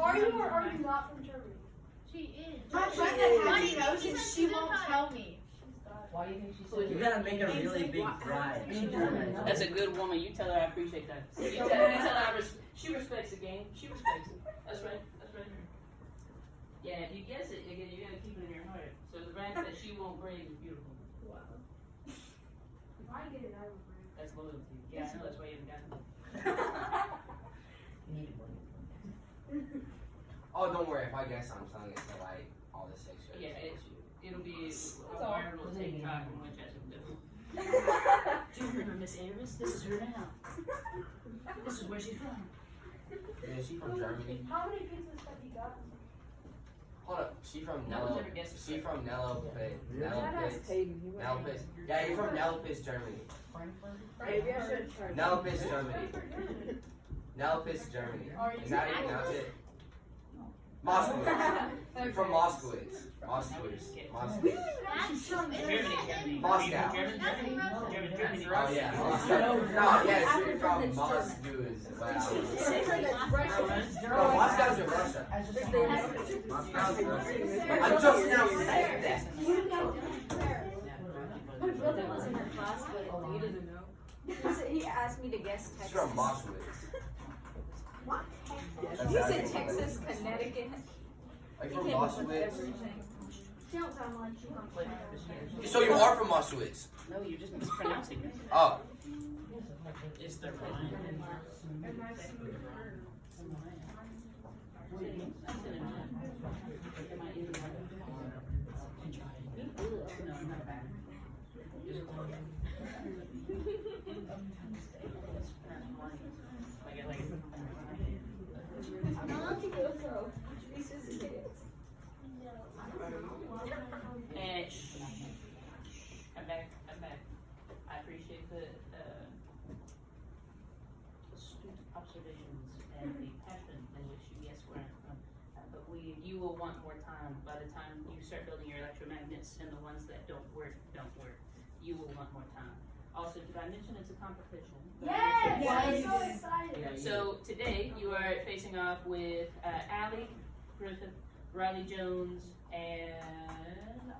are you or are you not from Germany? She is. My friend that has knows and she won't tell me. Why do you think she's so You gotta make a really big fry. That's a good woman. You tell her I appreciate that. You tell her she respects the game. She respects it. That's right. That's right. Yeah, if you guess it, again, you gotta keep it in your heart. So the rank that she won't break is beautiful. Wow. If I get it, I will bring it. That's loyalty. Yeah, I know that's why you haven't gotten it. You need one. Oh, don't worry. If I guess, I'm telling it to like all the 6 shows. Yeah, it'll be a viral TikTok on Winchester. Do you remember Miss Aris? This is her now. This is where she's from. Yeah, she from Germany. How many pizzas have you gotten? Hold up. She from No one's Nello. ever guessed She from Nello Pit. Shout Nello out Pit. Hayden. Nello Pit. Yeah, you're from Nello Pit, Germany. Maybe I should try. Nello Pit, Germany. Nello Pit, Germany. Is that how you pronounce it? Moskowitz. From Moskowitz. Moskowitz. Moskowitz. That's from Germany. Moscow. Germany. Oh yeah. Moscow. No, yeah, you're from Moskowitz. No, Moscow's in Russia. Moscow's in Russia. I'm just now saying that. My brother was in her class, but he doesn't know. He asked me to guess She's Texas. from Moskowitz. What? That's He how said you- Texas, Connecticut. Are you He from came up with Moskowitz? everything. You don't sound like you. So you are from Moskowitz? No, you're just mispronouncing it. Oh. It's the rhyme. And I'm back. I appreciate the astute observations and the passion in which you guess where I'm from. But you will want more time by the time you start building your electromagnets, and the ones that don't work. You will want more time. Also, did I mention it's a competition? Yes! Yes. I'm so excited. So today you are facing off with Allie Griffith, Riley Jones, and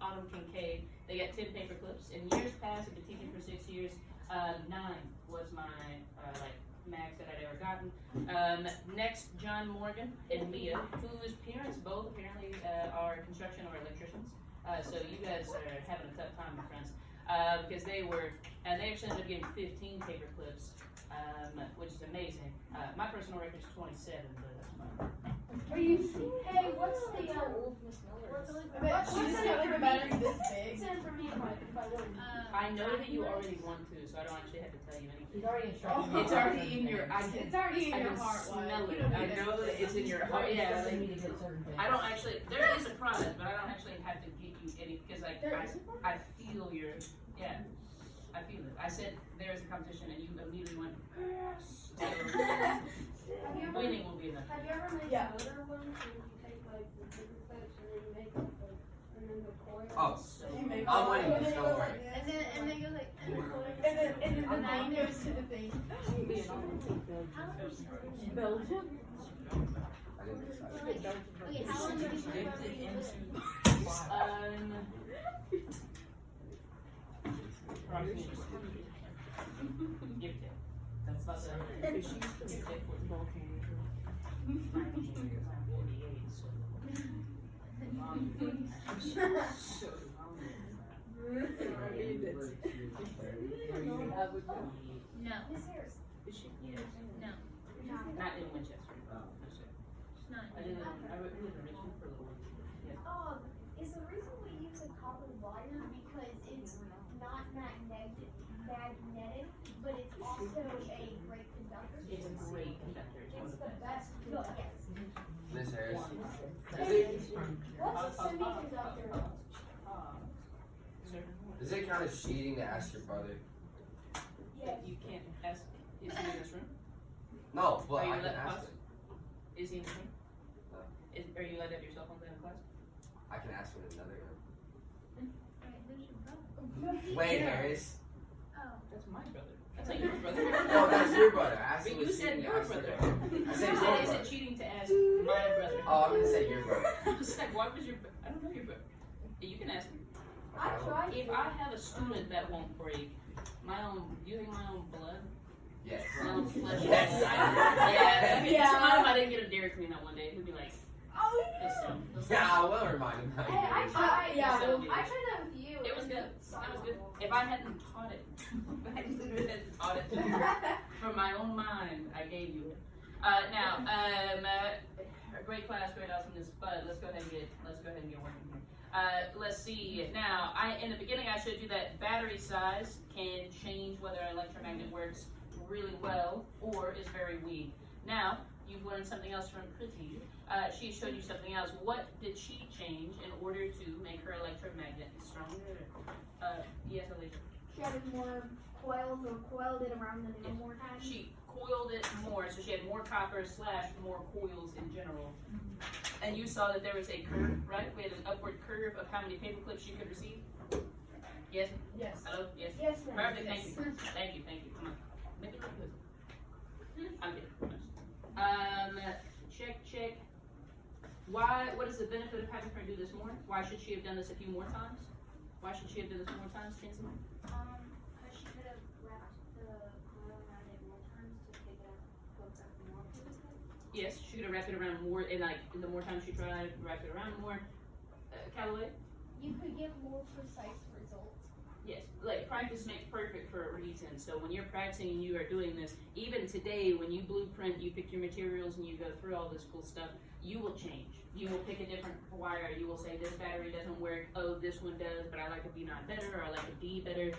Autumn Kincaid. They got 10 paper clips. In years past, I've been teaching for 6 years. 9 was my max that I'd ever gotten. Next, John Morgan and Mia, whose parents both apparently are construction or electricians. So you guys are having a tough time, my friends. Because they actually ended up getting 15 paper clips, which is amazing. My personal record is 27, but that's fine. Are you? Hey, what's the She's never been this big. It's in for me if I win. I know that you already want to, so I don't actually have to tell you anything. He's already instructed. It's already in your. It's already in I your can heart. smell it. I know that it's in your heart. Yeah. I don't actually. There is a prize, but I don't actually have to get you any because I feel your. Yeah. I feel it. I said there is a competition, and you immediately went. Yes. Winning will be enough. Have you ever made another one where you take like the paper clips and then you make like the and then the coil? Oh. So I'm winning this, don't worry. And then you go like, And then the 9 goes to the thing. Belgium? I didn't decide. okay, how long have you been working? Give it. That's about that. Is she from Volcano? No. Miss Harris. Is she? No. Not in Winchester. No, sir. It's not. I lived in Richmond for a little while. Yeah. Is the reason we use a copper wire because it's not magnetic, but it's also a great conductor? It's a great conductor. It's one of It's the the best. best. Yes. Miss Harris. What's a semiconductor? Sir? Does it count as cheating to ask your brother? Yes. You can't ask. Is he in this room? No, but Are you I can let ask pause? him. Is he in this room? No. Are you allowed to have your cell phone in class? I can ask him in another room. Alright, who's your brother? Wade Harris. Oh. That's my brother. That's not your brother. No, that's your brother. I asked But him you was said cheating to your ask your brother. brother. I You said said your is it brother. cheating to ask my brother? Oh, I'm gonna say your vote. I was like, why was your, I don't know your vote. You can ask me. I tried. If I have a student that won't break, using my own blood, Yes. my own flesh, Yes. yeah, I mean, Yeah. somehow if I didn't get a Dairy Queen that one day, he'd be like, Oh, listen. Yeah, I will remind him. Hey, I tried. Yeah. I tried that with you. It was good. It was good. If I hadn't taught it, if I hadn't taught it from my own mind, I gave you it. Now, great class, great awesomeness, but let's go ahead and get working here. Let's see. Now, in the beginning, I showed you that battery size can change whether an electromagnet works really well or is very weak. Now, you've learned something else from Prithvi. She showed you something else. What did she change in order to make her electromagnet stronger? Yes, Alicia. She added more coils or coiled it around the needle more times. She coiled it more, so she had more copper / more coils in general. And you saw that there was a curve, right? We had an upward curve of how many paper clips she could receive. Yes? Yes. Hello? Yes? Yes, ma'am. Perfect, thank you. Thank you, thank you. Come on. Make it look good. I'm kidding. Check. What is the benefit of having her do this more? Why should she have done this a few more times? Why should she have done this more times, Kinsley? Because she could have wrapped the coil around it more times to pick it up, hook up more people. Yes, she could have wrapped it around more, and the more times she tried, wrapped it around more. Callaway? You could get more precise results. Yes, like practice makes perfect for a reason. So when you're practicing and you are doing this, even today when you blueprint, you pick your materials and you go through all this cool stuff, you will change. You will pick a different wire. You will say this battery doesn't work. Oh, this one does, but I like a B9 better, or I like a D better.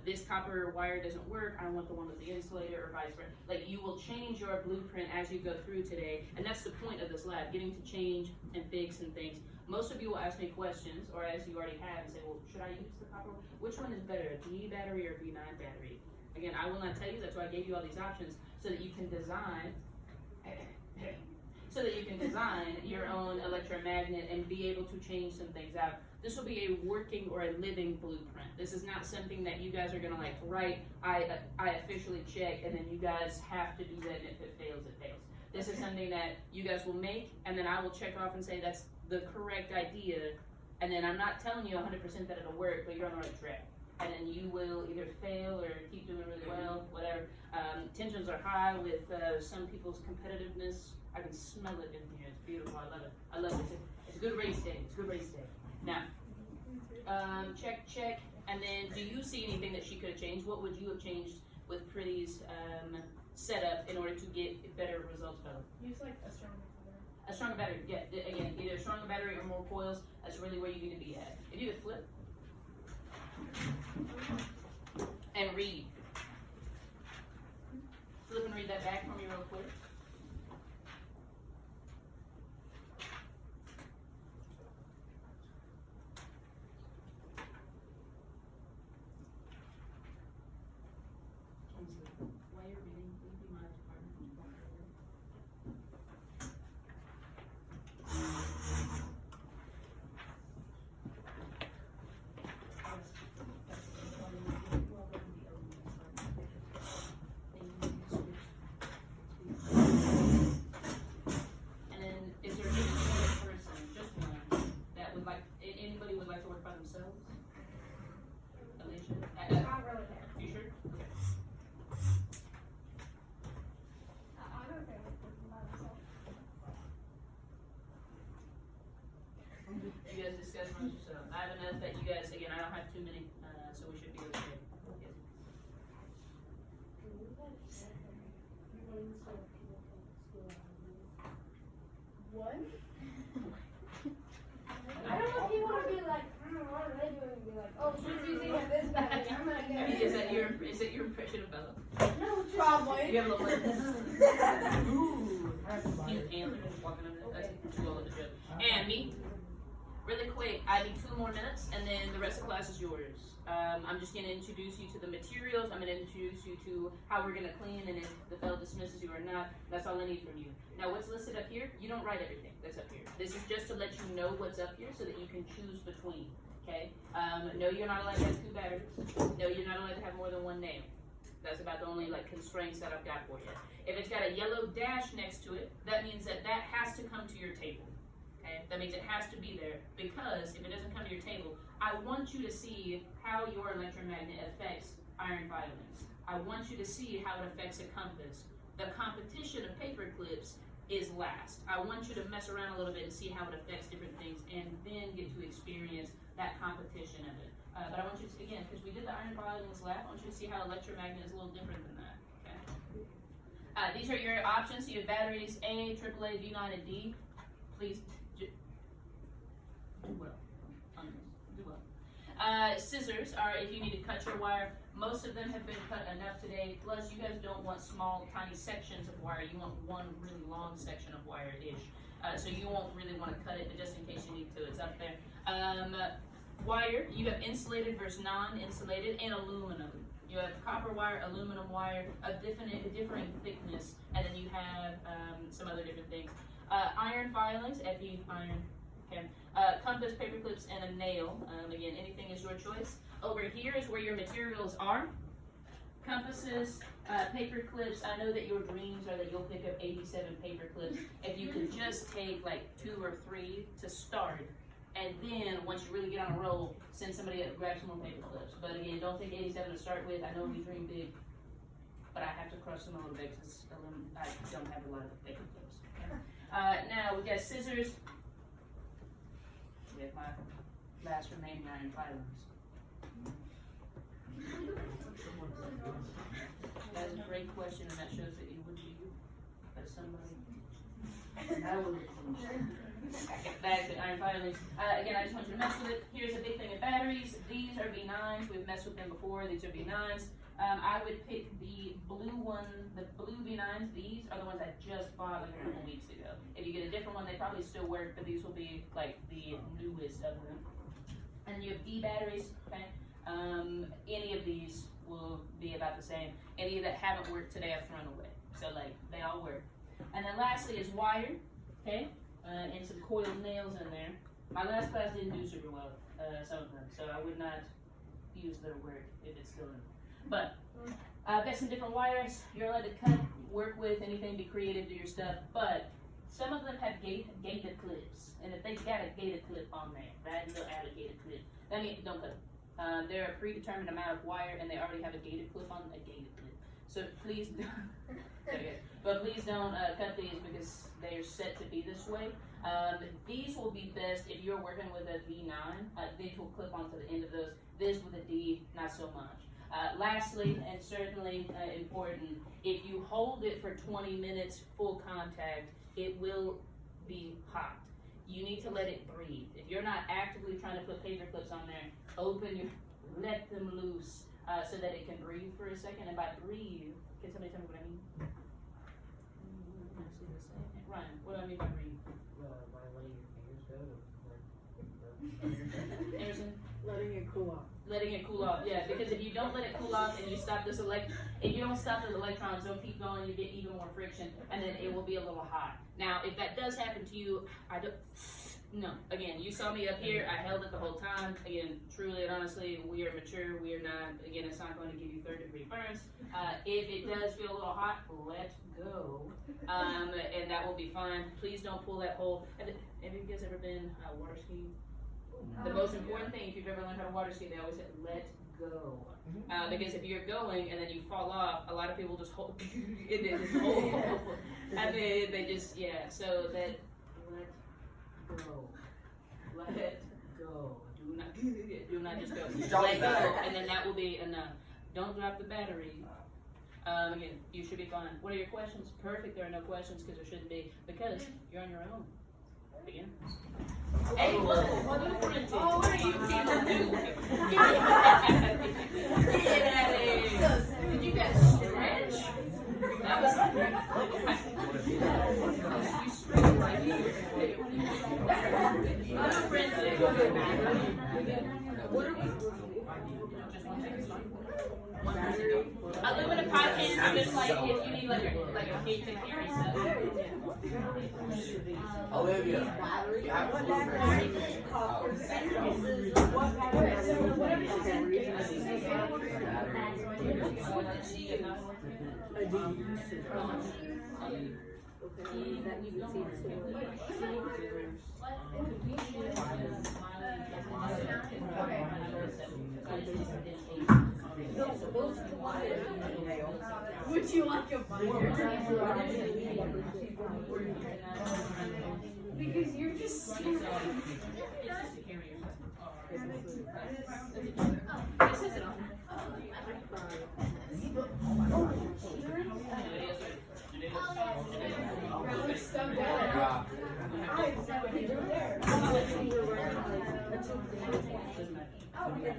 This copper wire doesn't work. I want the one with the insulator, or vice versa. Like you will change your blueprint as you go through today, and that's the point of this lab: getting to change and fix and things. Most of you will ask me questions, or as you already have, and say, well, should I use the copper? Which one is better, a D battery or B9 battery? Again, I will not tell you. That's why I gave you all these options so that you can design. Your own electromagnet and be able to change some things out. This will be a working or a living blueprint. This is not something that you guys are gonna like write, I officially check, and then you guys have to do that, and if it fails, it fails. This is something that you guys will make, and then I will check off and say that's the correct idea, and then I'm not telling you 100% that it'll work, but you're on the right track. And then you will either fail or keep doing really well, whatever. Tensions are high with some people's competitiveness. I can smell it in here. It's beautiful. I love it. It's a good race day. Now, check. And then, do you see anything that she could have changed? What would you have changed with Pretty's setup in order to get better results, Bella? Use like a stronger color. A stronger battery. Yeah. Again, either a stronger battery or more coils. That's really where you need to be at. If you could flip and read. Flip and read that back for me real quick. While you're reading, please be my department. And then, is there any other person, just one, that would like, anybody would like to work by themselves? Alicia? Not really there. You sure? Okay. I'm okay with working by myself. You guys discuss amongst yourselves. I have enough that you guys, again, I don't have too many, so we should be okay. Yes. What? I don't want people to be like, what are they doing? And be like, oh, she's using this battery. I'm gonna I get mean, it. is that your impression of Bella? No, just Probably. You have a little ooh. Cute antlers walking under that. That's too old of a joke. And me, really quick, I need 2 more minutes, and then the rest of the class is yours. I'm just going to introduce you to the materials. I'm going to introduce you to how we're going to clean, and if the bell dismisses you or not. That's all I need from you. Now, what's listed up here, you don't write everything that's up here. This is just to let you know what's up here so that you can choose between, okay? No, you're not allowed to have 2 batteries. No, you're not allowed to have more than 1 nail. That's about the only constraints that I've got for you. If it's got a yellow dash next to it, that means that has has to come to your table. Okay, that means it has to be there, because if it doesn't come to your table, I want you to see how your electromagnet affects iron filings. I want you to see how it affects a compass. The competition of paper clips is last. I want you to mess around a little bit and see how it affects different things, and then get to experience that competition of it. But I want you to, again, because we did the iron filings lab, I want you to see how electromagnet is a little different than that. Okay. These are your options. You have batteries A, AAA, V9, and D. Please do well on this. Do well. Scissors are if you need to cut your wire. Most of them have been cut enough today. Plus, you guys don't want small, tiny sections of wire. You want one really long section of wire-ish. So you won't really want to cut it, but just in case you need to, it's up there. Wire, you have insulated versus non-insulated, and aluminum. You have copper wire, aluminum wire, of differing thickness, and then you have some other different things. Iron filings, Fe iron, okay. Compass, paper clips, and a nail. Again, anything is your choice. Over here is where your materials are. Compasses, paper clips. I know that your dreams are that you'll pick up 87 paper clips. If you could just take like 2 or 3 to start, and then once you really get on a roll, send somebody up, grab some more paper clips. But again, don't take 87 to start with. I know we dream big, but I have to crush them a little bit because I don't have a lot of paper clips. Now we've got scissors. We have my last remaining iron filings. That's a great question, and that shows that it would be you, but somebody. Back to iron filings. Again, I just want you to mess with it. Here's a big thing of batteries. These are V9s. We've messed with them before. These are V9s. I would pick the blue one, the blue V9s. These are the ones I just bought like a couple weeks ago. If you get a different one, they probably still work, but these will be like the newest of them. And you have D batteries, okay? Any of these will be about the same. Any that haven't worked today, I've thrown away. So like, they all work. And then lastly is wire, okay? And some coiled nails in there. My last class didn't do super well, some of them, so I would not use their work if it's still in. But I've got some different wires. You're allowed to cut, work with anything, be creative, do your stuff. But some of them have gated clips, and if they've got a gated clip on there, right, they'll add a gated clip. That means don't cut them. They're a predetermined amount of wire, and they already have a gated clip on a gated clip. So please don't. But please don't cut these because they are set to be this way. These will be best if you're working with a V9. These will clip onto the end of those. This with a D, not so much. Lastly, and certainly important, if you hold it for 20 minutes full contact, it will be hot. You need to let it breathe. If you're not actively trying to put paper clips on there, let them loose so that it can breathe for a second. And by breathe, can somebody tell me what I mean? Ryan, what do I mean by breathe? By letting your fingers go. Anderson? Letting it cool off. Letting it cool off, yeah. Because if you don't let it cool off and you stop this if you don't stop the electrons, don't keep going, you get even more friction, and then it will be a little hot. Now, if that does happen to you, no. Again, you saw me up here, I held it the whole time. Again, truly and honestly, we are mature, we are not, again, it's not going to give you 3rd-degree burns. If it does feel a little hot, let go, and that will be fine. Please don't pull that whole, have you guys ever been water skiing? The most important thing, if you've ever learned how to water ski, they always say, let go. Because if you're going and then you fall off, a lot of people just hold, and then just hold, and then they just, yeah, so that, let go. Let go. Do not just go. Let go, and then that will be enough. Don't drop the battery. Again, you should be fine. What are your questions? Perfect, there are no questions because there shouldn't be, because you're on your own. Begin. Hey, blueprinting. Oh, what are you people doing? Get out of here. Did you guys stretch? That was you stretched right here. Blueprinting. What are we? Just one thing, it's fine. Aluminum pot cans are just like if you need like a cake to carry stuff. Olivia, you have to okay, that you would see the story. Those are the ones that Would you like a binder? Because you're just stupid.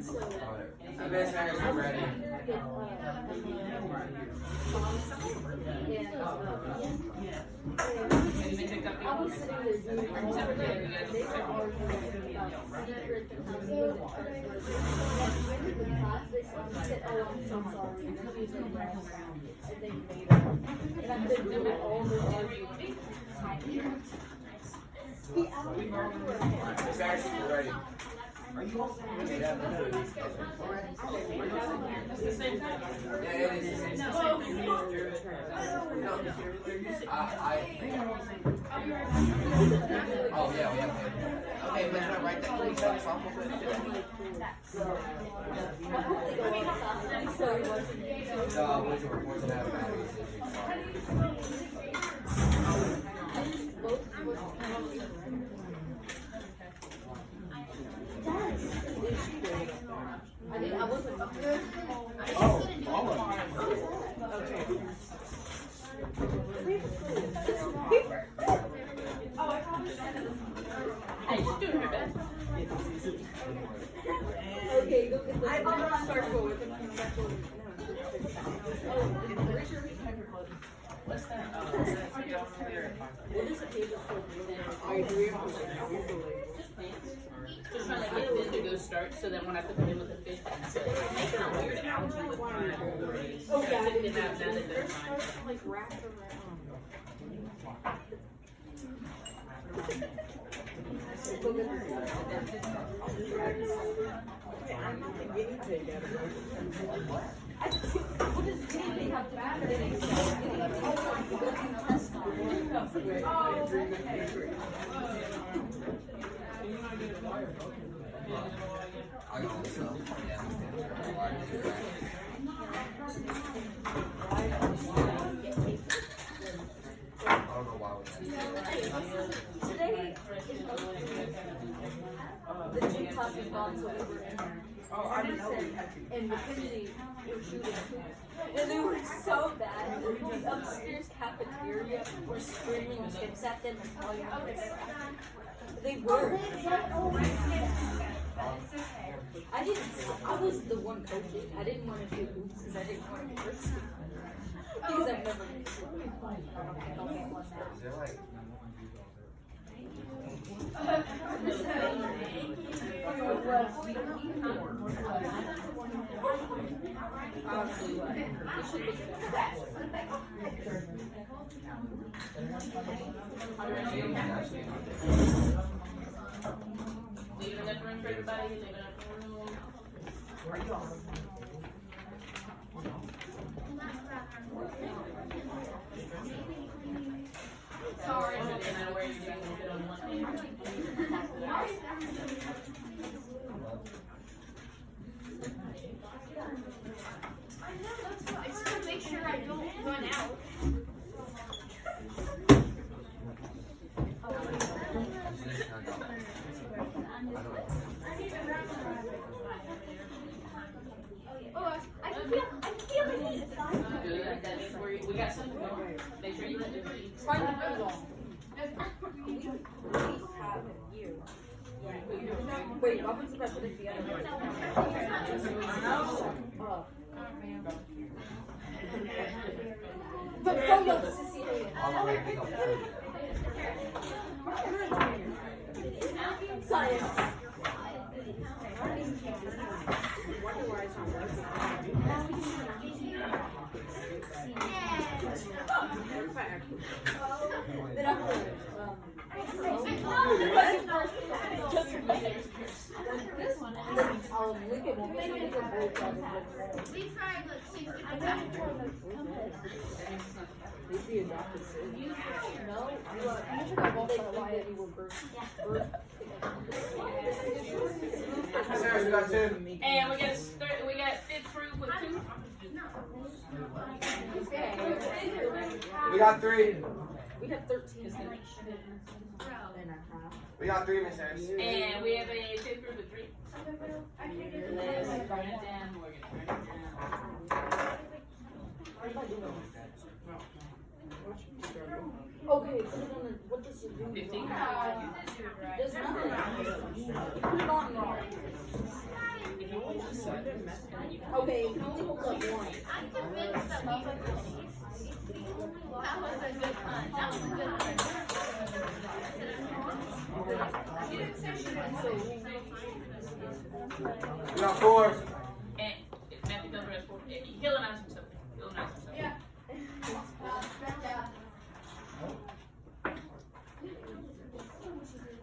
So good. Yeah. Miss Harris, we're ready. I was sitting there doing they were arguing about Cedric and how he was in charge of the class. They said, oh, I'm so sorry. And he's like, yes. And they made up. And I've been doing all this arguing. Miss Harris, we're ready. It's the same time. Yeah, it is the same. Oh, yeah, we have to. Okay, let's not write that. Can you start us off with it? What's your reports and have batteries I wasn't good. Hey, she's doing her best. Okay, go get the. I'm not circle with him. What's that? What is a paper clip? I agree. Just plants. Just trying to get them to go start so that when I put them in with the fish, instead of making a weird algae with pineapple. Oh, yeah, I Taking them out now that they're fine. like wrapped around. I'm not the guinea pig at it. What does guinea pig have to do with anything? Test I got this stuff. I don't know why we Today, the gym class was gone, so we were in there. And Mackenzie was shooting and they were so bad. The upstairs cafeteria were screaming tips at them and calling them names. They were. I was the one coaching. I didn't want to do hoops because I didn't want to be hurt. Because I've never been to Is there like Leaving enough room for everybody, leaving enough room. Sorry, it doesn't matter where you're doing it on one hand. I know, that's what, I just want to make sure I don't run out. Oh, I can feel it. Good, that means we got something more. Make sure you can do it. Try to move on. We have you. Wait, what was the rest of the other one? But photo Sicilian. Science. Then after, just this one, I'll link it. We tried like 60 times. We'd be adopted soon. they think that we were birth. Miss Harris, we got 2. And we got fifth group with 2. We got 3. We have 13. We got 3, Miss Harris. And we have a fifth group with 3. Let's turn it down, Morgan. Turn it down. Okay, put it on the, what does it do? 15. There's nothing. Put it on wrong. Okay, you can only hold up one. I'm convinced that we that was a good one. That was a good one. We got 4. And Matthew Belver has 4. He'll announce himself. He'll announce himself. Yeah.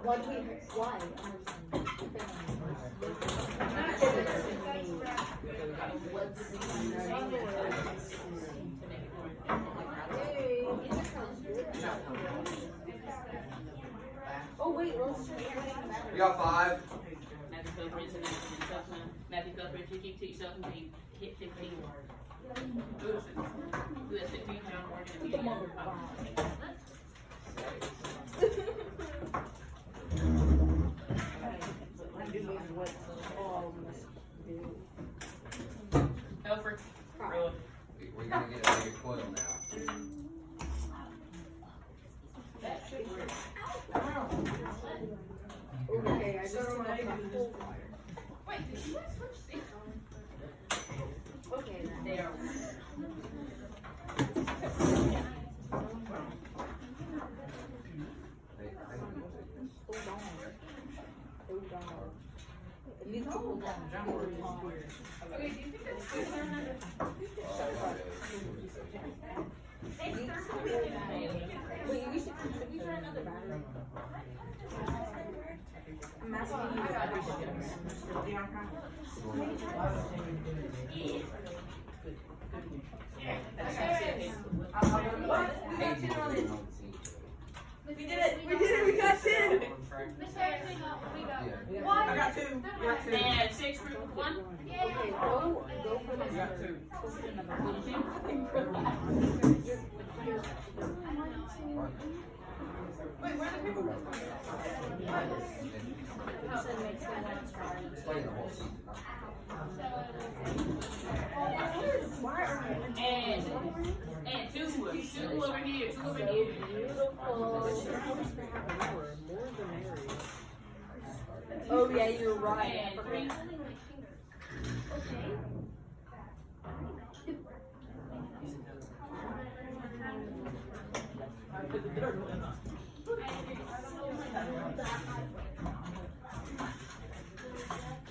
Why do we, why? Oh wait, let's We got 5. Matthew Belver is announcing himself now. Matthew Belver, if you keep to yourself until you hit 15. Who has 15? John Morgan. Helford. We're gonna get a bigger coil now. Okay, I just don't have enough full wire. Wait, did you guys switch seats? Okay, then. There. Hold on. Hold on. It needs to hold on. Okay, do you think that's good or not? Wait, you should try another battery. I'm asking you We did it! We got 10! Miss Harris, we got one. I got 2. And 6 group with 1. Okay, go for the number. Go for the number. Wait, where are the people? And 2 over here, 2 over here. Oh yeah, you're right. And 3.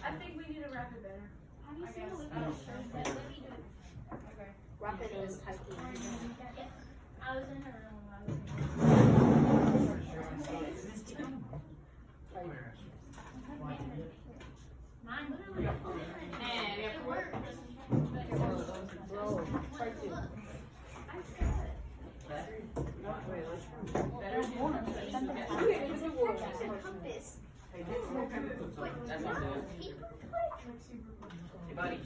I think we need to wrap it better. Have you seen the Rapid is hiking. I was in her room. Mine literally. And we have 4. Bro, try to. Okay, this is a world. Compass. That's not good. Hey, buddy.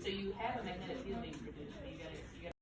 So you have a magnetic field being produced, but you gotta